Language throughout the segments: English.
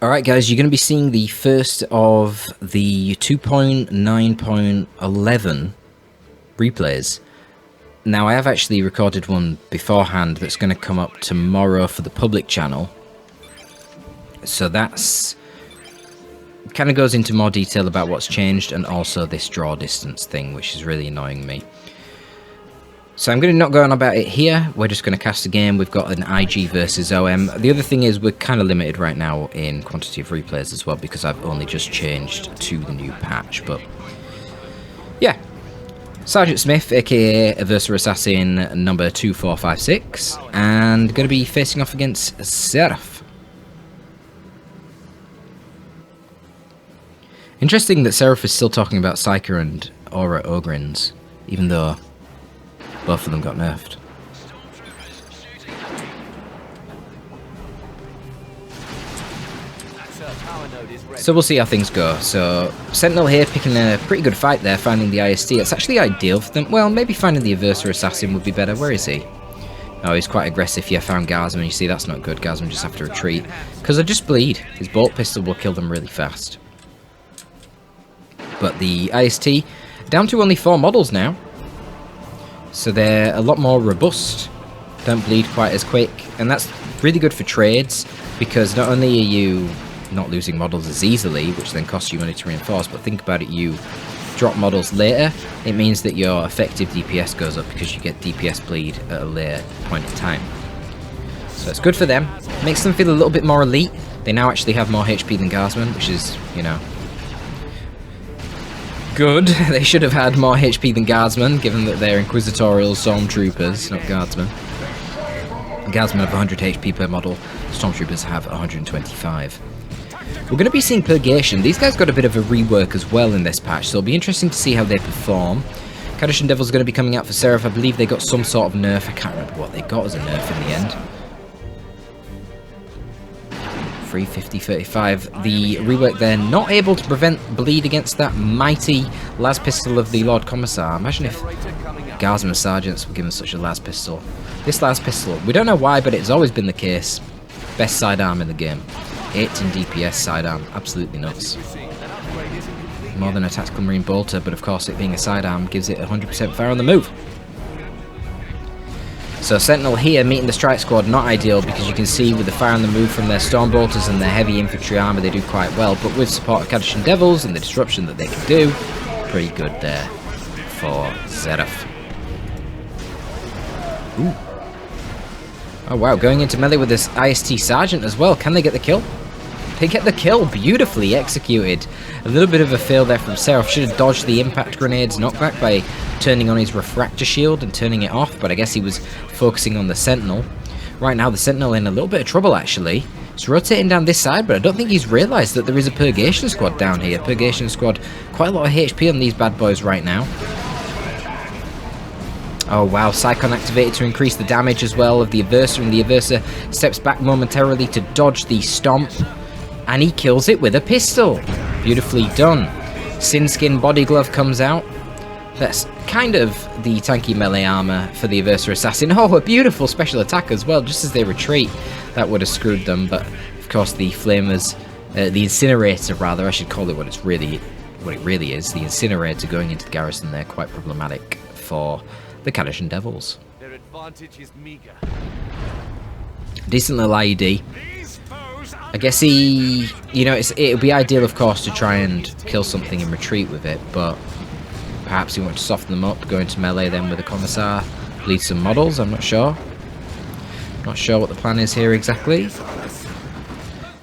Alright guys, you're going to be seeing the first of the 2.9.11 replays. Now I have actually recorded one beforehand that's going to come up tomorrow for the public channel. So that's kind of goes into more detail about what's changed and also this draw distance thing, which is really annoying me. So I'm going to not go on about it here, we're just going to cast a game. We've got an IG versus OM. The other thing is we're kind of limited right now in quantity of replays as well because I've only just changed to the new patch, but yeah. Sgtsmith, aka Aversa Assassin number 2456, and going to be facing off against Zeraf. Interesting that Zeraf is still talking about Psyker and Aura Ogrins, even though both of them got nerfed. So we'll see how things go. So Sentinel here picking a pretty good fight there, finding the IST. It's actually ideal for them. Well, maybe finding the Aversa Assassin would be better. Where is he? Oh, he's quite aggressive. Yeah, found Gazman. You see, that's not good. Gazman just have to retreat. Because they just bleed. His bolt pistol will kill them really fast. But the IST, down to only 4 models now. So they're a lot more robust, don't bleed quite as quick, and that's really good for trades, because not only are you not losing models as easily, which then costs you money to reinforce, but think about it, you drop models later, it means that your effective DPS goes up because you get DPS bleed at a later point in time. So it's good for them, makes them feel a little bit more elite. They now actually have more HP than Gazman, which is, you know, good. They should have had more HP than Guardsmen, given that they're Inquisitorial Stormtroopers, not Guardsmen. Guardsmen have 100 HP per model, Stormtroopers have 125. We're going to be seeing Purgation. These guys got a bit of a rework as well in this patch, so it'll be interesting to see how they perform. Kadishan Devil's going to be coming out for Zeraf. I believe they got some sort of nerf. I can't remember what they got as a nerf in the end. 350-35. The rework there, not able to prevent bleed against that mighty las pistol of the Lord Commissar. Imagine if Guardsmen Sergeants were given such a las pistol. This las pistol, we don't know why, but it's always been the case. Best sidearm in the game. 18 DPS sidearm, absolutely nuts. More than a tactical marine bolter, but of course it being a sidearm gives it 100% fire on the move. So Sentinel here meeting the strike squad, not ideal, because you can see with the fire on the move from their storm bolters and their heavy infantry armor they do quite well, but with support of Kadishan Devils and the disruption that they can do, pretty good there for Zeraf. Ooh. Oh wow, going into melee with this IST Sergeant as well. Can they get the kill? They get the kill, beautifully executed. A little bit of a fail there from Zeraf. Should have dodged the impact grenade's knockback by turning on his refractor shield and turning it off, but I guess he was focusing on the Sentinel. Right now the Sentinel in a little bit of trouble actually. He's rotating down this side, but I don't think he's realised that there is a Purgation squad down here. Purgation squad, quite a lot of HP on these bad boys right now. Oh wow, Psychon activated to increase the damage as well of the Aversa, and the Aversa steps back momentarily to dodge the stomp. And he kills it with a pistol. Beautifully done. Sinskin body glove comes out. That's kind of the tanky melee armor for the Aversa Assassin. Oh, a beautiful special attack as well, just as they retreat. That would have screwed them, but of course the flamers, the incinerator rather, I should call it what it really is. The incinerator going into the garrison there, quite problematic for the Kadishan Devils. Their advantage is meager. Decent little IED. I guess he, you know, it would be ideal, of course, to try and kill something and retreat with it, but perhaps he wants to soften them up, go into melee then with the Commissar, bleed some models, I'm not sure. Not sure what the plan is here exactly.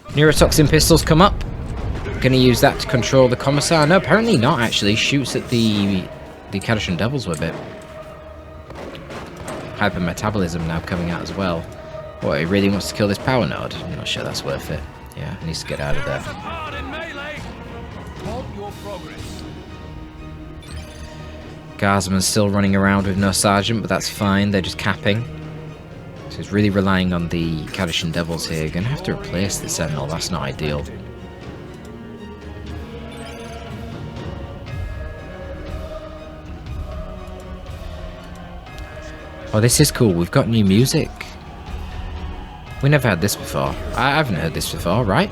Neurotoxin pistols come up. Gonna use that to control the Commissar. No, apparently not, actually. Shoots at the Kadishan Devils with it. Hypermetabolism now coming out as well. What, he really wants to kill this power node? I'm not sure that's worth it. Yeah, he needs to get out of there. Guardsman's still running around with no sergeant, but that's fine. They're just capping. So he's really relying on the Kadishan Devils here. You're going to have to replace the Sentinel. That's not ideal. Oh, this is cool. We've got new music. We never had this before. I haven't heard this before, right?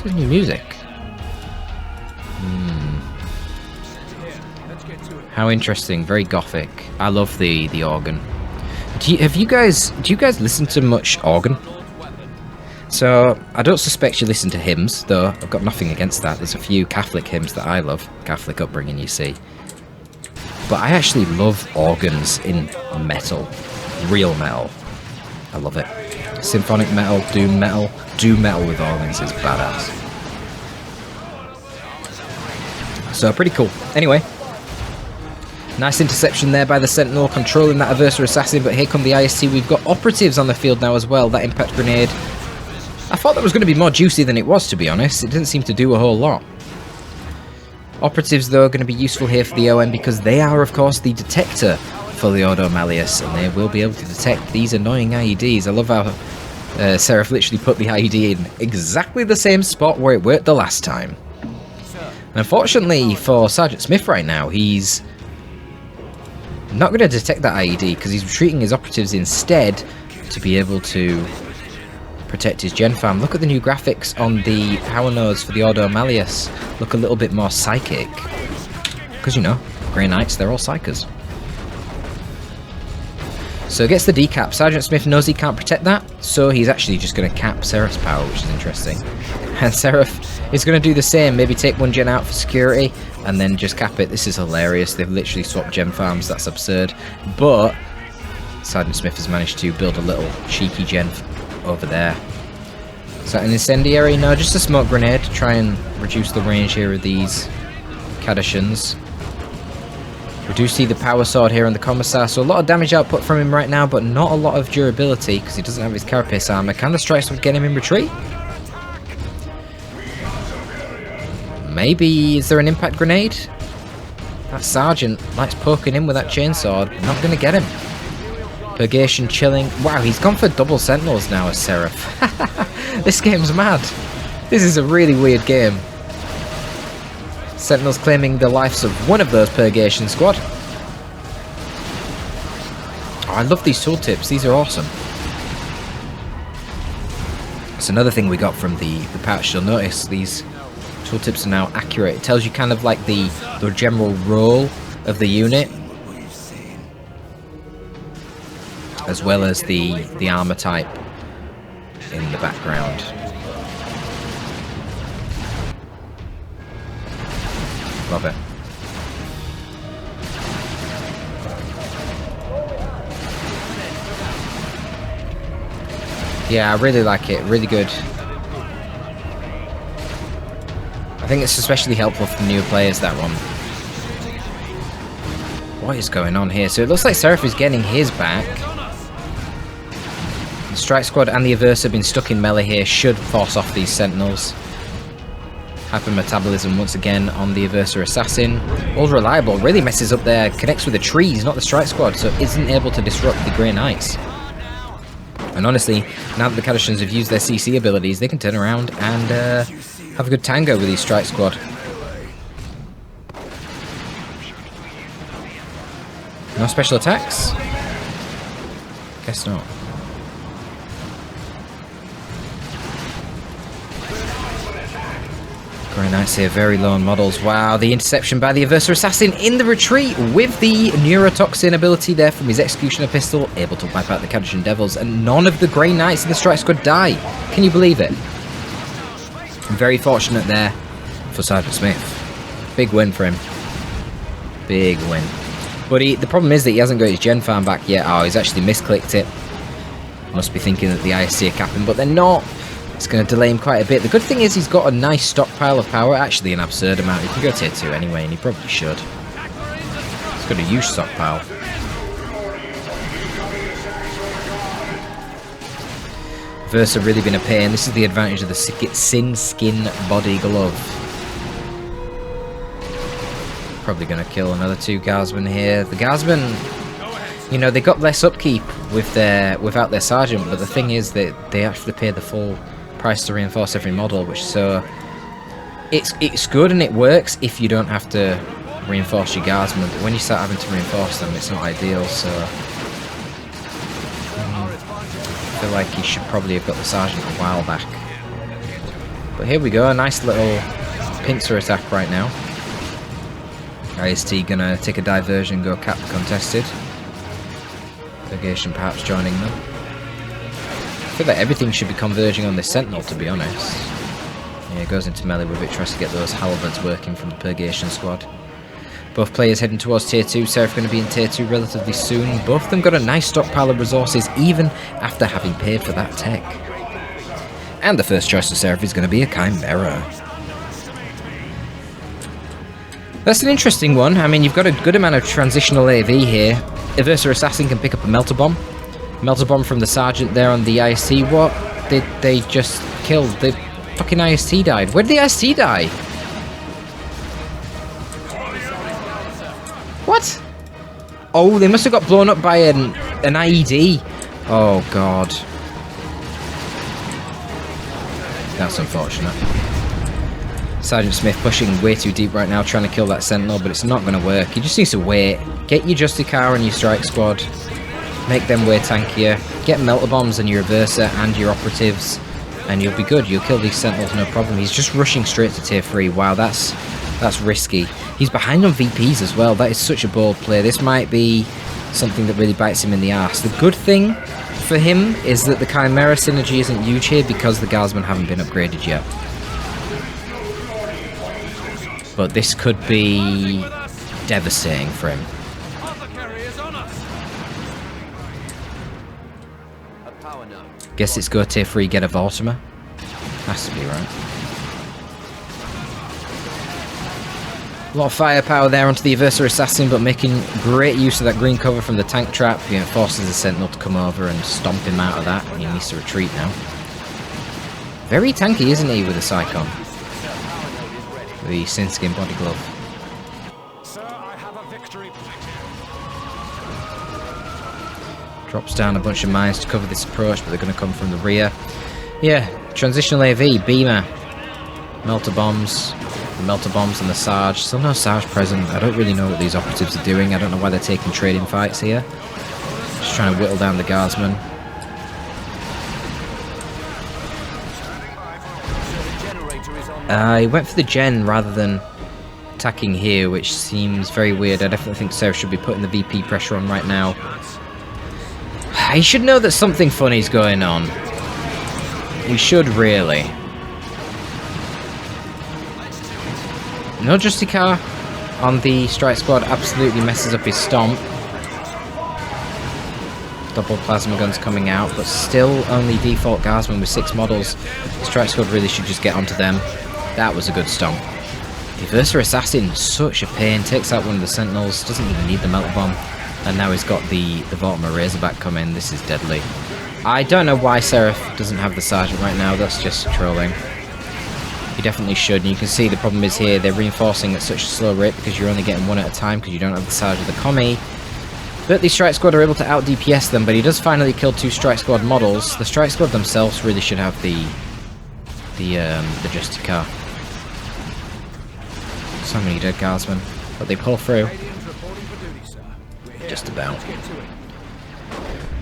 What's with new music? How interesting. Very gothic. I love the organ. Do you guys listen to much organ? So, I don't suspect you listen to hymns, though I've got nothing against that. There's a few Catholic hymns that I love. Catholic upbringing, you see. But I actually love organs in metal. Real metal. I love it. Symphonic metal, doom metal. Doom metal with organs is badass. So, pretty cool. Anyway. Nice interception there by the Sentinel, controlling that Aversa Assassin, but here come the IST. We've got operatives on the field now as well. That impact grenade. I thought that was going to be more juicy than it was, to be honest. It didn't seem to do a whole lot. Operatives, though, are going to be useful here for the OM because they are, of course, the detector for the Ordo Malleus, and they will be able to detect these annoying IEDs. I love how Zeraf literally put the IED in exactly the same spot where it worked the last time. And unfortunately for Sgtsmith right now, he's not going to detect that IED because he's retreating his operatives instead to be able to protect his gen farm. Look at the new graphics on the power nodes for the Ordo Malleus. Look a little bit more psychic. Because, you know, Grey Knights, they're all psychers. So gets the decap. Sgtsmith knows he can't protect that, so he's actually just going to cap Zeraf's power, which is interesting. And Zeraf is going to do the same. Maybe take one gen out for security, and then just cap it. This is hilarious. They've literally swapped gen farms. That's absurd. But Sgtsmith has managed to build a little cheeky gen over there. Is that an incendiary? No, just a smoke grenade to try and reduce the range here of these Kadashans. We do see the power sword here on the Commissar, so a lot of damage output from him right now, but not a lot of durability because he doesn't have his carapace armor. Can the strike sword get him in retreat? Maybe. Is there an impact grenade? That sergeant likes poking in with that chainsaw. Not going to get him. Purgation chilling. Wow, he's gone for double sentinels now as Zeraf. This game's mad. This is a really weird game. Sentinels claiming the lives of one of those Purgation squad. Oh, I love these tooltips. These are awesome. That's another thing we got from the patch. You'll notice these tooltips are now accurate. It tells you kind of like the general role of the unit, as well as the armor type in the background. Love it. Yeah, I really like it. Really good. I think it's especially helpful for newer players, that one. What is going on here? So it looks like Zeraf is getting his back. The Strike Squad and the Aversa have been stuck in melee here. Should force off these Sentinels. Hypermetabolism once again on the Aversa Assassin. Ultra reliable, really messes up there. Connects with the trees, not the Strike Squad, so isn't able to disrupt the Grey Knights. And honestly, now that the Kadashans have used their CC abilities, they can turn around and have a good tango with these Strike Squad. No special attacks? Guess not. Grey Knights here, very low on models. Wow, the interception by the Aversa Assassin in the retreat with the Neurotoxin ability there from his Executioner pistol, able to wipe out the Kadashan Devils, and none of the Grey Knights in the Strike Squad die. Can you believe it? Very fortunate there for Sgtsmith. Big win for him. Big win. But the problem is that he hasn't got his gen farm back yet. Oh, he's actually misclicked it. Must be thinking that the ISC are capping, but they're not. It's going to delay him quite a bit. The good thing is he's got a nice stockpile of power. Actually, an absurd amount. He can go tier 2 anyway, and he probably should. He's got a huge stockpile. Versa really been a pain. This is the advantage of the Sin Skin Body Glove. Probably going to kill another 2 Guardsmen here. The Guardsmen, you know, they got less upkeep with without their sergeant, but the thing is that they actually pay the full price to reinforce every model, which so it's good and it works if you don't have to reinforce your Guardsmen, but when you start having to reinforce them, it's not ideal. So I feel like he should probably have got the sergeant a while back. But here we go, a nice little pincer attack right now. IST gonna take a diversion, go cap contested. Purgation perhaps joining them. I feel like everything should be converging on this Sentinel, to be honest. Yeah, goes into melee with it, tries to get those halberds working from the Purgation squad. Both players heading towards tier 2. Zeraf going to be in tier 2 relatively soon. Both of them got a nice stockpile of resources, even after having paid for that tech. And the first choice of Zeraf is going to be a Chimera. That's an interesting one. I mean, you've got a good amount of transitional AV here. Aversa Assassin can pick up a Melter Bomb. Melter Bomb from the Sergeant there on the IST. What did they just kill? The fucking IST died. Where did the IST die? What? Oh, they must have got blown up by an IED. Oh, God. That's unfortunate. Sgtsmith pushing way too deep right now, trying to kill that Sentinel, but it's not going to work. He just needs to wait. Get your Justicar and your Strike Squad. Make them way tankier. Get Melter Bombs and your Aversa and your Operatives, and you'll be good. You'll kill these Sentinels, no problem. He's just rushing straight to tier 3. Wow, that's risky. He's behind on VPs as well. That is such a bold play. This might be something that really bites him in the arse. The good thing for him is that the Chimera synergy isn't huge here because the Guardsmen haven't been upgraded yet. But this could be devastating for him. Guess it's go tier 3, get a Vortimer. Has to be right. A lot of firepower there onto the Aversa Assassin, but making great use of that green cover from the tank trap. You know, forces the Sentinel to come over and stomp him out of that. He needs to retreat now. Very tanky, isn't he, with the Psychon? The Synskin body glove. Sir, I have a victory point. Drops down a bunch of mines to cover this approach, but they're going to come from the rear. Yeah, transitional AV, Beamer, Melter Bombs, the Melter Bombs and the Sarge. Still no Sarge present. I don't really know what these Operatives are doing. I don't know why they're taking trading fights here. Just trying to whittle down the Guardsmen. He went for the gen rather than attacking here, which seems very weird. I definitely think Zeraf should be putting the VP pressure on right now. He should know that something funny's going on. He should really. No Justicar on the Strike Squad absolutely messes up his stomp. Double plasma guns coming out, but still only default Guardsmen with 6 models. The Strike Squad really should just get onto them. That was a good stomp. The Aversa Assassin, such a pain, takes out one of the Sentinels, doesn't even need the Melter Bomb, and now he's got the Vortimer Razorback coming. This is deadly. I don't know why Zeraf doesn't have the Sergeant right now, that's just trolling. He definitely should, and you can see the problem is here, they're reinforcing at such a slow rate because you're only getting one at a time because you don't have the Sergeant or the Commie. But the Strike Squad are able to out-DPS them, but he does finally kill 2 Strike Squad models. The Strike Squad themselves really should have the Justicar. So many dead Guardsmen, but they pull through. Just about.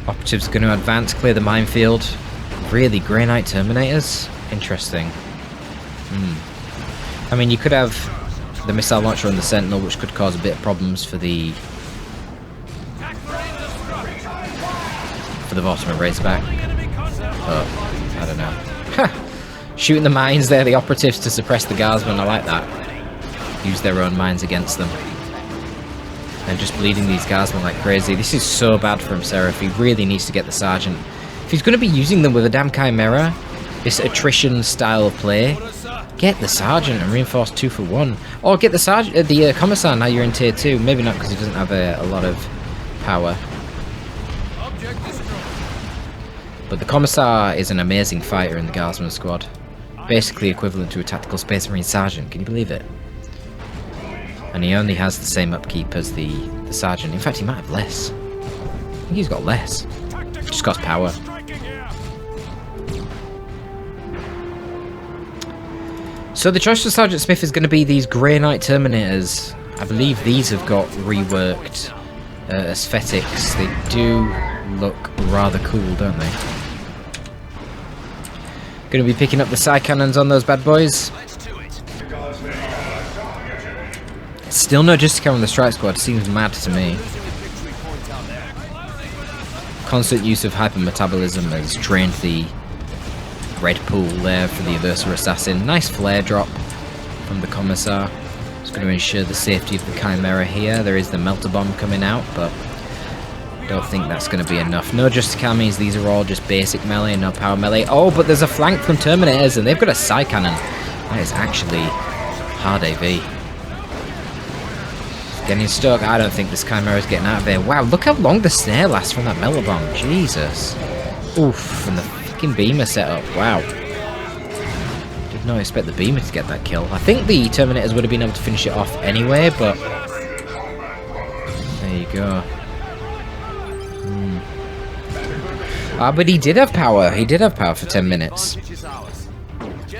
Operatives are going to advance, clear the minefield. Really, Grey Knight Terminators? Interesting. I mean, you could have the missile launcher on the Sentinel, which could cause a bit of problems for the Vortimer Razorback. But I don't know. Shooting the mines there, the Operatives to suppress the Guardsmen. I like that. Use their own mines against them. And just bleeding these Guardsmen like crazy. This is so bad for him, Zeraf. He really needs to get the Sergeant. If he's going to be using them with a damn Chimera, this attrition style of play, get the Sergeant and reinforce 2 for 1. Or get the Sergeant, the Commissar, now you're in tier 2. Maybe not because he doesn't have a lot of power. But the Commissar is an amazing fighter in the Guardsman squad. Basically equivalent to a Tactical Space Marine Sergeant, can you believe it? And he only has the same upkeep as the Sergeant. In fact, he might have less. I think he's got less. Just costs power. So the choice for Sgtsmith is going to be these Grey Knight Terminators. I believe these have got reworked aesthetics. They do look rather cool, don't they? Going to be picking up the Psy Cannons on those bad boys. Still no Justicar on the Strike Squad, seems mad to me. Constant use of hypermetabolism has drained the red pool there for the Aversa Assassin. Nice flare drop from the Commissar. It's going to ensure the safety of the Chimera here. There is the Melter Bomb coming out, but don't think that's going to be enough. No Justicar means these are all just basic melee, no power melee. Oh, but there's a flank from Terminators, and they've got a Psy Cannon. That is actually hard AV. Getting stuck. I don't think this Chimera is getting out of there. Wow, look how long the snare lasts from that Melter Bomb. Jesus. Oof, and the fucking Beamer setup. Wow. Did not expect the Beamer to get that kill. I think the Terminators would have been able to finish it off anyway, but there you go. Ah, but he did have power. He did have power for 10 minutes.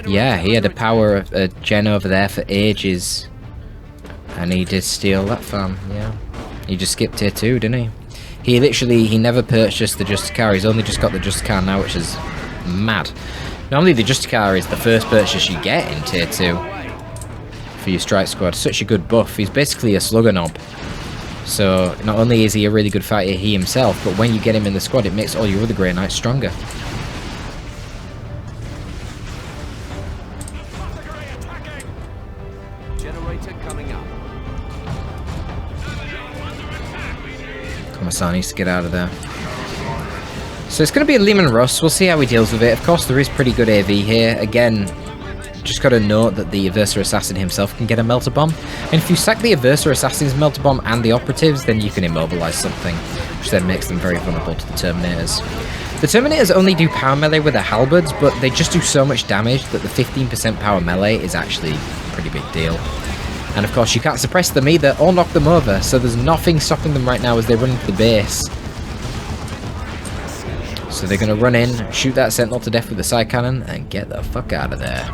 Yeah, he had a power of a gen over there for ages. And he did steal that farm, yeah. He just skipped tier 2, didn't he? He never purchased the Justicar. He's only just got the Justicar now, which is mad. Normally the Justicar is the first purchase you get in tier 2 for your Strike Squad. Such a good buff. He's basically a slugger knob. So not only is he a really good fighter he himself, but when you get him in the squad it makes all your other Grey Knights stronger. Commissar needs to get out of there. So it's going to be a Lehman Russ. We'll see how he deals with it. Of course, there is pretty good AV here. Again, just got to note that the Aversa Assassin himself can get a Melter Bomb. And if you sack the Aversa Assassin's Melter Bomb and the Operatives, then you can immobilize something, which then makes them very vulnerable to the Terminators. The Terminators only do power melee with their halberds, but they just do so much damage that the 15% power melee is actually a pretty big deal. And of course you can't suppress them either or knock them over, so there's nothing stopping them right now as they run into the base. So they're going to run in, shoot that Sentinel to death with the Psy Cannon, and get the fuck out of there.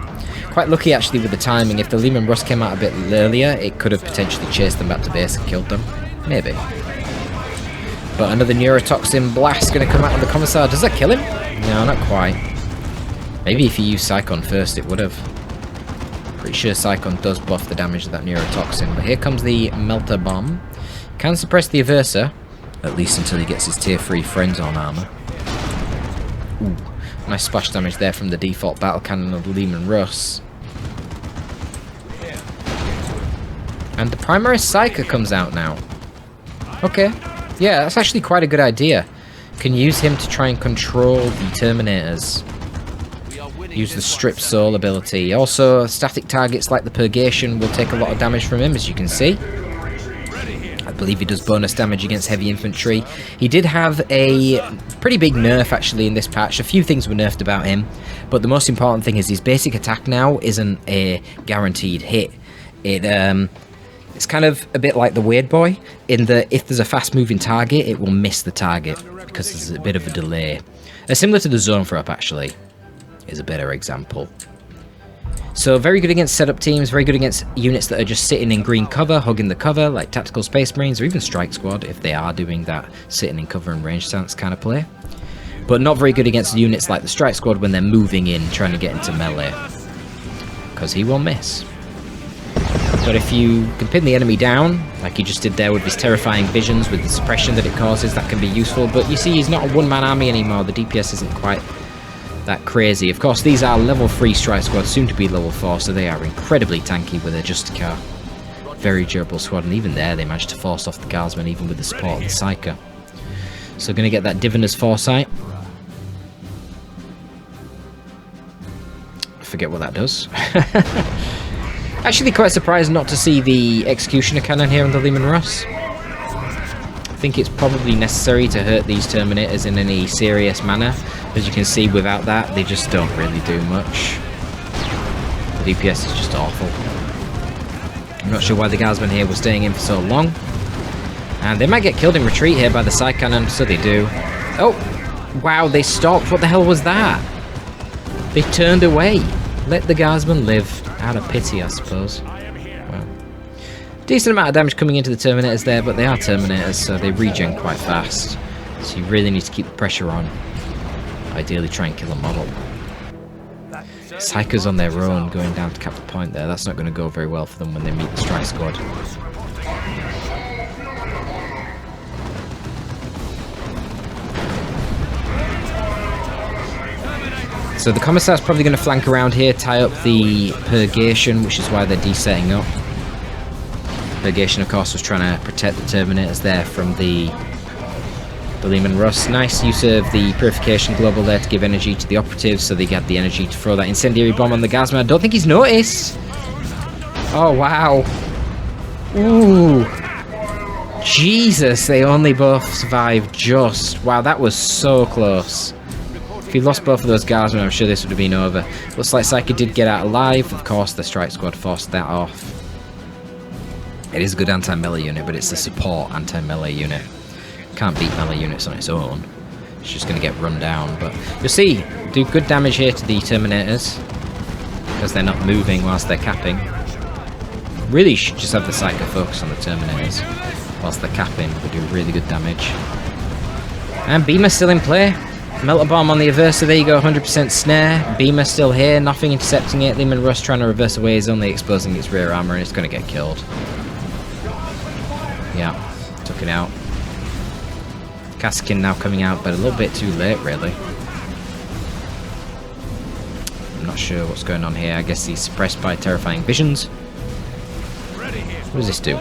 Quite lucky actually with the timing. If the Lehman Russ came out a bit earlier, it could have potentially chased them back to base and killed them. Maybe. But another Neurotoxin blast going to come out of the Commissar. Does that kill him? No, not quite. Maybe if you use Psychon first it would have. Pretty sure Psychon does buff the damage of that Neurotoxin. But here comes the Melter Bomb. Can suppress the Aversa, at least until he gets his tier 3 friends on armor. Ooh, nice splash damage there from the default battle cannon of the Lehman Russ. And the Primaris Psyker comes out now. Okay. Yeah, that's actually quite a good idea. Can use him to try and control the Terminators. Use the Strip Soul ability. Also, static targets like the Purgation will take a lot of damage from him, as you can see. I believe he does bonus damage against heavy infantry. He did have a pretty big nerf, actually, in this patch. A few things were nerfed about him, but the most important thing is his basic attack now isn't a guaranteed hit. It's kind of a bit like the Weird Boy, in that if there's a fast-moving target, it will miss the target, because there's a bit of a delay. Similar to the Zone Throw-Up, actually, is a better example. So very good against setup teams, very good against units that are just sitting in green cover, hugging the cover, like Tactical Space Marines, or even Strike Squad, if they are doing that sitting in cover and range stance kind of play. But not very good against units like the Strike Squad when they're moving in, trying to get into melee, because he will miss. But if you can pin the enemy down, like he just did there with his terrifying visions, with the suppression that it causes, that can be useful. But you see, he's not a one-man army anymore. The DPS isn't quite that crazy. Of course, these are level 3 Strike Squad, soon to be level 4, so they are incredibly tanky with their Justicar. Very durable squad, and even there they managed to force off the Guardsmen, even with the support of the Psyker. So going to get that Diviner's Foresight. I forget what that does. Actually quite surprised not to see the Executioner Cannon here on the Lehman Russ. I think it's probably necessary to hurt these Terminators in any serious manner. As you can see, without that, they just don't really do much. The DPS is just awful. I'm not sure why the Guardsmen here were staying in for so long. And they might get killed in retreat here by the Psy Cannon, so they do. Oh! Wow, they stopped. What the hell was that? They turned away. Let the Guardsmen live. Out of pity, I suppose. Well, decent amount of damage coming into the Terminators there, but they are Terminators, so they regen quite fast. So you really need to keep the pressure on. Ideally try and kill a model. Psychers on their own going down to cap the point there. That's not going to go very well for them when they meet the strike squad. So the Commissar's probably going to flank around here, tie up the Purgation, which is why they're desetting up. Purgation, of course, was trying to protect the Terminators there from the Lehman Russ. Nice use of the Purification Global there to give energy to the operatives, so they get the energy to throw that incendiary bomb on the Gazman. I don't think he's noticed. Oh, wow. Ooh. Jesus, they only both survived just. Wow, that was so close. If he lost both of those Gazmen, I'm sure this would have been over. Looks like Psyche did get out alive. Of course, the strike squad forced that off. It is a good anti-melee unit, but it's a support anti-melee unit. Can't beat melee units on its own. It's just going to get run down. But you'll see, do good damage here to the Terminators, because they're not moving whilst they're capping. Really should just have the Psycho focus on the Terminators whilst they're capping. They do really good damage. And Beamer's still in play. Melter Bomb on the Aversa, there you go, 100% snare. Beamer still here, nothing intercepting it. Lehman Russ trying to reverse away is only exposing its rear armor, and it's going to get killed. Yeah, took it out. Kaskin now coming out, but a little bit too late, really. I'm not sure what's going on here. I guess he's suppressed by terrifying visions. What does this do?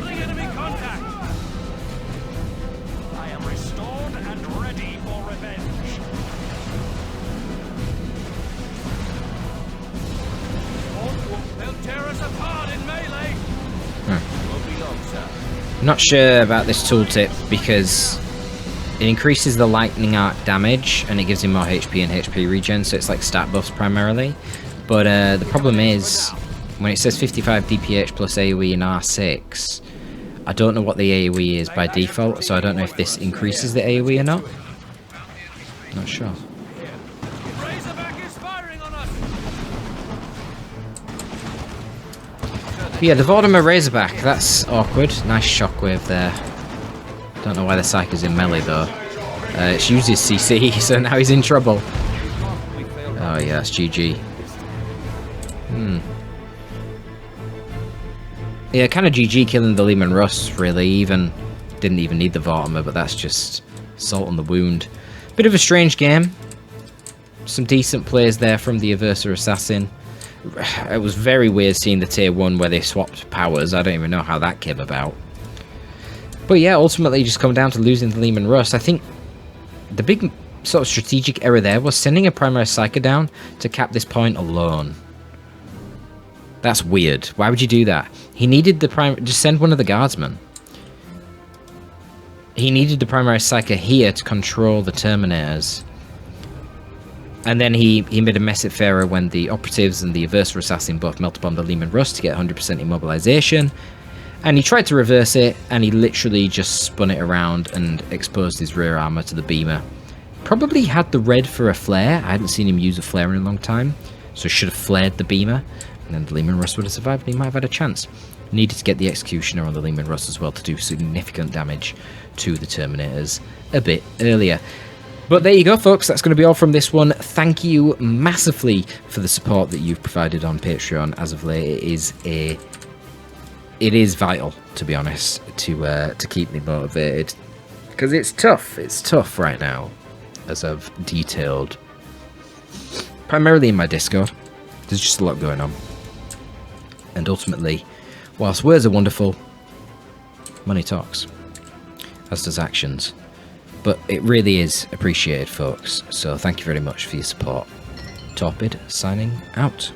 Not sure about this tooltip because it increases the lightning arc damage and it gives him more HP and HP regen, so it's like stat buffs primarily. But the problem is when it says 55 DPH plus AoE in R6, I don't know what the AoE is by default, so I don't know if this increases the AoE or not. Not sure. Yeah, the Vortimer Razorback, that's awkward. Nice shockwave there. Don't know why the Psycho's in melee though. It's used his CC, so now he's in trouble. Oh yeah, it's GG. Yeah, kind of GG killing the Lehman Russ, really. Didn't even need the Vortimer, but that's just salt on the wound. Bit of a strange game. Some decent plays there from the Aversa Assassin. It was very weird seeing the tier 1 where they swapped powers. I don't even know how that came about. But yeah, ultimately just come down to losing the Lehman Russ. I think the big sort of strategic error there was sending a primary Psycho down to cap this point alone. That's weird. Why would you do that? He needed the just send one of the guardsmen. He needed the primary Psycho here to control the Terminators. And then he made a mess at Pharaoh when the operatives and the Aversa Assassin both melted bomb the Lehman Russ to get 100% immobilization. And he tried to reverse it, and he literally just spun it around and exposed his rear armor to the Beamer. Probably had the red for a flare. I hadn't seen him use a flare in a long time, so should have flared the Beamer, and then the Lehman Russ would have survived, and he might have had a chance. Needed to get the Executioner on the Lehman Russ as well to do significant damage to the Terminators a bit earlier. But there you go, folks. That's going to be all from this one. Thank you massively for the support that you've provided on Patreon as of late. It is vital, to be honest, to keep me motivated, because it's tough. It's tough right now, as I've detailed, primarily in my Discord. There's just a lot going on, and ultimately, whilst words are wonderful, money talks, as does actions. But it really is appreciated, folks, so thank you very much for your support. Torpid signing out.